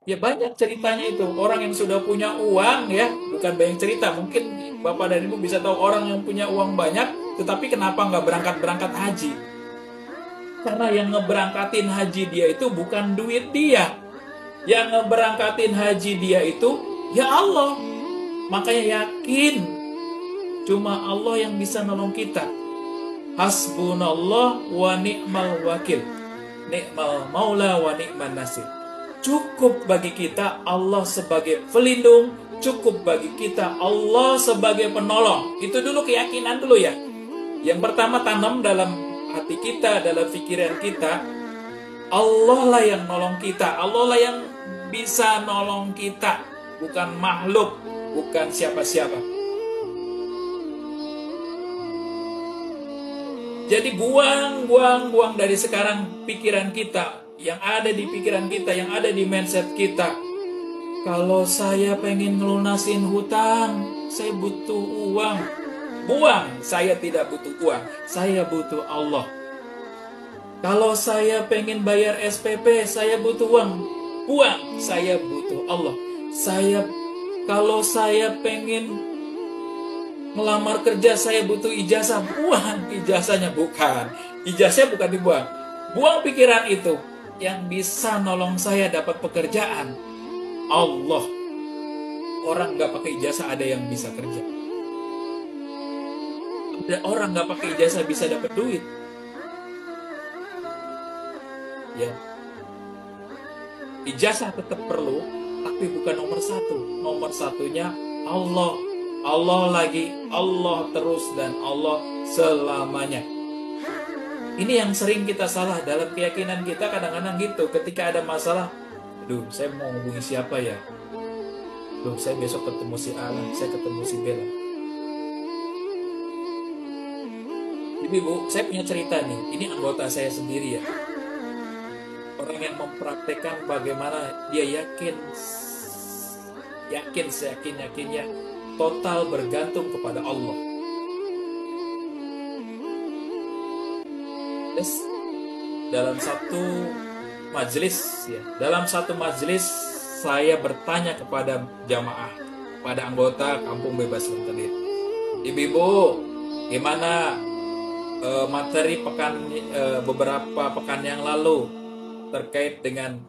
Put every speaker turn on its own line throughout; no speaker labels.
Ya banyak ceritanya itu. Orang yang sudah punya uang ya, bukan banyak cerita. Mungkin Bapak dan Ibu bisa tahu orang yang punya uang banyak, tetapi kenapa nggak berangkat-berangkat haji? Karena yang ngeberangkatin haji dia itu bukan duit dia. Yang ngeberangkatin haji dia itu ya Allah. Makanya yakin cuma Allah yang bisa nolong kita. Hasbunallah wa ni'mal wakil. Ni'mal maula wa ni'man nasir. Cukup bagi kita Allah sebagai pelindung, cukup bagi kita Allah sebagai penolong. Itu dulu keyakinan dulu ya. Yang pertama tanam dalam hati kita, dalam pikiran kita, Allah lah yang nolong kita, Allah lah yang bisa nolong kita, bukan makhluk, bukan siapa-siapa. Jadi buang dari sekarang pikiran kita, yang ada di pikiran kita, yang ada di mindset kita. Kalau saya pengen ngelunasin hutang, saya butuh uang. Buang, saya tidak butuh uang, saya butuh Allah. Kalau saya pengen bayar SPP, saya butuh uang. Buang, saya butuh Allah. Kalau saya pengen melamar kerja, saya butuh ijazah. Buang ijazahnya, bukan. Ijazahnya bukan dibuang. Buang pikiran itu. Yang bisa nolong saya dapat pekerjaan, Allah. Orang nggak pakai ijazah ada yang bisa kerja. Ada orang nggak pakai ijazah bisa dapat duit. Ya, ijazah tetap perlu, tapi bukan nomor satu. Nomor satunya Allah. Allah lagi, Allah terus, dan Allah selamanya. Ini yang sering kita salah dalam keyakinan kita, kadang-kadang gitu. Ketika ada masalah, aduh, saya mau hubungi siapa ya? Aduh, saya besok ketemu si Alan, saya ketemu si Bella. Jadi Bu, saya punya cerita nih. Ini anggota saya sendiri ya. Orang yang mempraktekkan bagaimana dia yakin seyakin-yakinnya total bergantung kepada Allah. Terus dalam satu majelis saya bertanya kepada jamaah, pada anggota Kampung Bebas Rentenir, ibu-ibu, gimana materi beberapa pekan yang lalu terkait dengan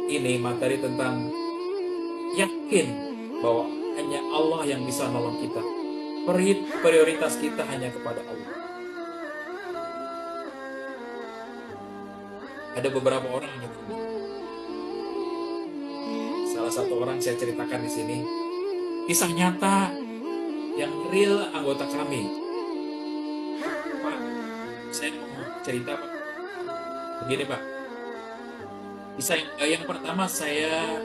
ini, materi tentang yakin bahwa hanya Allah yang bisa nolong kita. Prioritas kita hanya kepada Allah. Ada beberapa orang yang begini. Salah satu orang saya ceritakan di sini, kisah nyata yang real anggota kami. Pak, saya mau cerita Pak. Begini Pak, kisah yang pertama, saya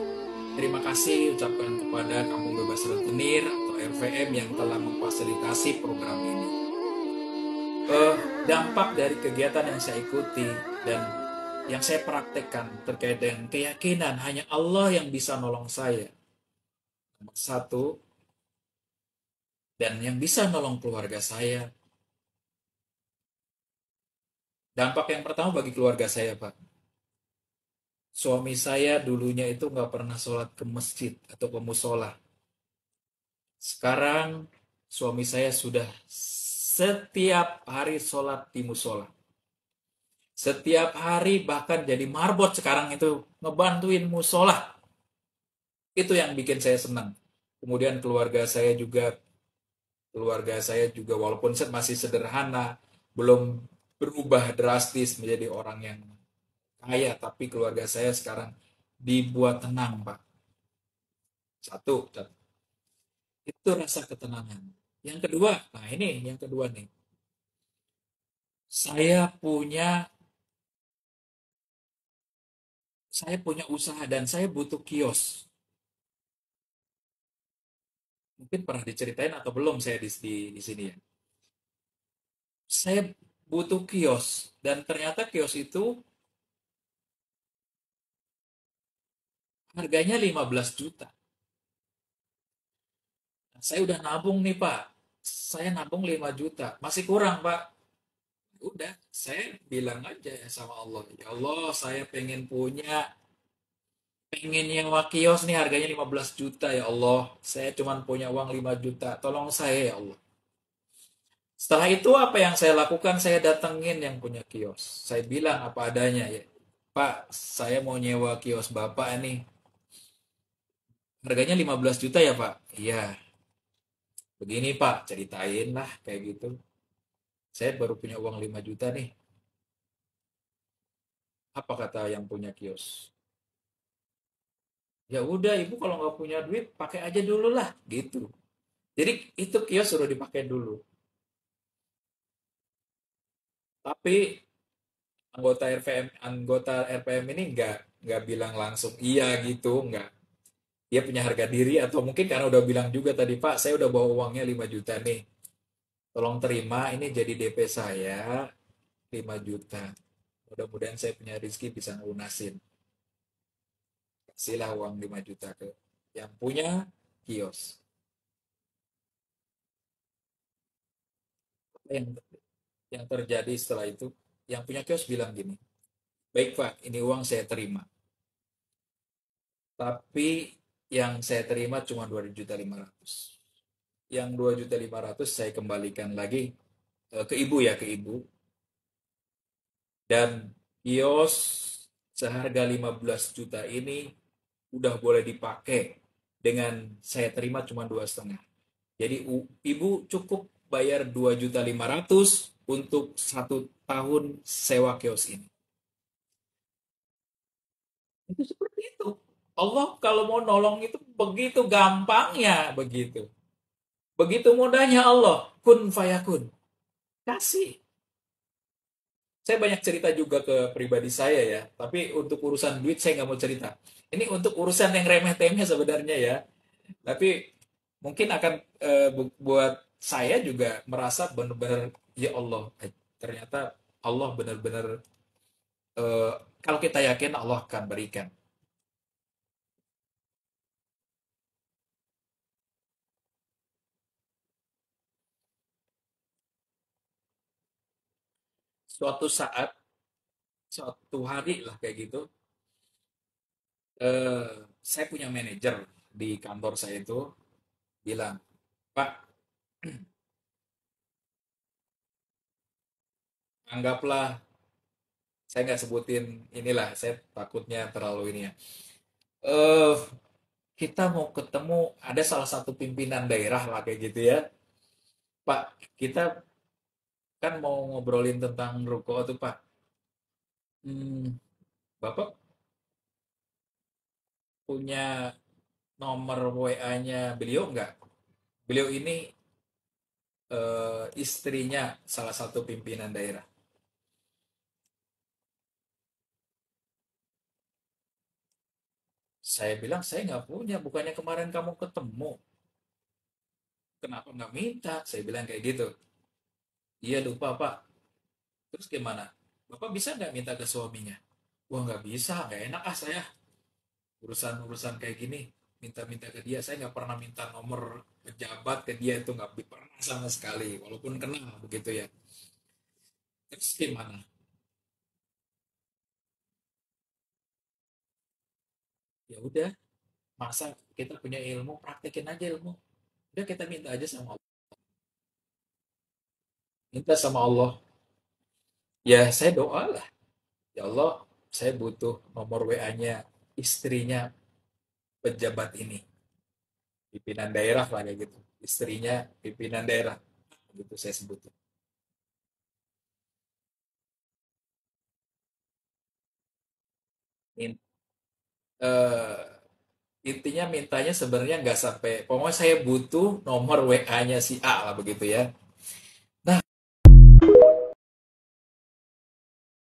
terima kasih ucapkan kepada Kampung Bebas Rentenir atau RVM yang telah memfasilitasi program ini. Dampak dari kegiatan yang saya ikuti dan yang saya praktekkan terkait dengan keyakinan hanya Allah yang bisa nolong saya. Nomor satu, dan yang bisa nolong keluarga saya. Dampak yang pertama bagi keluarga saya, Pak. Suami saya dulunya itu nggak pernah sholat ke masjid atau ke musola. Sekarang suami saya sudah setiap hari sholat di musola. Setiap hari bahkan jadi marbot sekarang itu ngebantuin musola. Itu yang bikin saya senang. Kemudian keluarga saya juga walaupun masih sederhana, belum berubah drastis menjadi orang yang kaya, tapi keluarga saya sekarang dibuat tenang, Pak. Satu, itu rasa ketenangan. Yang kedua, nah ini yang kedua nih. Saya punya saya punya usaha dan saya butuh kios. Mungkin pernah diceritain atau belum saya di sini ya. Saya butuh kios dan ternyata kios itu harganya 15 juta. Nah, saya udah nabung nih, Pak. Saya nabung 5 juta. Masih kurang, Pak. Udah, saya bilang aja ya sama Allah. Ya Allah, saya ingin nyewa kios nih harganya 15 juta ya Allah. Saya cuma punya uang 5 juta. Tolong saya ya Allah. Setelah itu apa yang saya lakukan? Saya datengin yang punya kios. Saya bilang apa adanya ya. Pak, saya mau nyewa kios Bapak nih. Harganya 15 juta ya Pak? Iya. Begini Pak, ceritain lah kayak gitu. Saya baru punya uang 5 juta nih. Apa kata yang punya kios? Ya udah ibu kalau nggak punya duit pakai aja dulu lah gitu. Jadi itu kios suruh dipakai dulu. Tapi anggota RPM ini nggak bilang langsung iya gitu, nggak. Dia punya harga diri atau mungkin karena udah bilang juga tadi Pak, saya udah bawa uangnya 5 juta nih. Tolong terima ini jadi DP saya 5 juta. Mudah-mudahan saya punya rezeki bisa ngelunasin. Kasihlah uang 5 juta ke yang punya kios. Apa yang terjadi setelah itu? Yang punya kios bilang gini, baik Pak, ini uang saya terima. Tapi yang saya terima cuma 2.500.000. Yang 2.500.000 saya kembalikan lagi ke ibu ya, ke ibu. Dan kios seharga 15 juta ini udah boleh dipakai dengan saya terima cuma 2,5. Jadi ibu cukup bayar 2.500.000 untuk 1 tahun sewa kios ini. Itu seperti itu. Allah kalau mau nolong itu begitu gampangnya begitu. Begitu mudahnya Allah. Kun fayakun. Kasih. Saya banyak cerita juga ke pribadi saya ya. Tapi untuk urusan duit saya nggak mau cerita. Ini untuk urusan yang remeh-temeh sebenarnya ya. Tapi mungkin akan buat saya juga merasa benar-benar ya Allah. Ternyata Allah benar-benar eh, kalau kita yakin Allah akan berikan. Suatu saat, suatu hari lah kayak gitu, saya punya manajer di kantor saya itu bilang, Pak, anggaplah saya nggak sebutin inilah, saya takutnya terlalu ini ya. Eh, kita mau ketemu ada salah satu pimpinan daerah lah kayak gitu ya. Pak, kita kan mau ngobrolin tentang ruko tuh Pak. Bapak punya nomor WA-nya beliau nggak? Beliau ini istrinya salah satu pimpinan daerah. Saya bilang saya nggak punya, bukannya kemarin kamu ketemu, kenapa nggak minta? Saya bilang kayak gitu. Iya lupa Pak. Terus gimana? Bapak bisa nggak minta ke suaminya? Wah nggak bisa, nggak enak ah saya. Urusan-urusan kayak gini, minta-minta ke dia. Saya nggak pernah minta nomor pejabat ke dia itu nggak pernah sama sekali. Walaupun kenal begitu ya. Terus gimana? Ya udah, masa kita punya ilmu, praktekin aja ilmu. Udah kita minta aja sama Allah. Minta sama Allah. Ya saya doa lah. Ya Allah, saya butuh nomor WA-nya istrinya pejabat ini. Pimpinan daerah lah kayak gitu. Istrinya pimpinan daerah. Gitu saya sebut. In- eh, intinya mintanya sebenarnya nggak sampai. Pokoknya saya butuh nomor WA-nya si A lah begitu ya.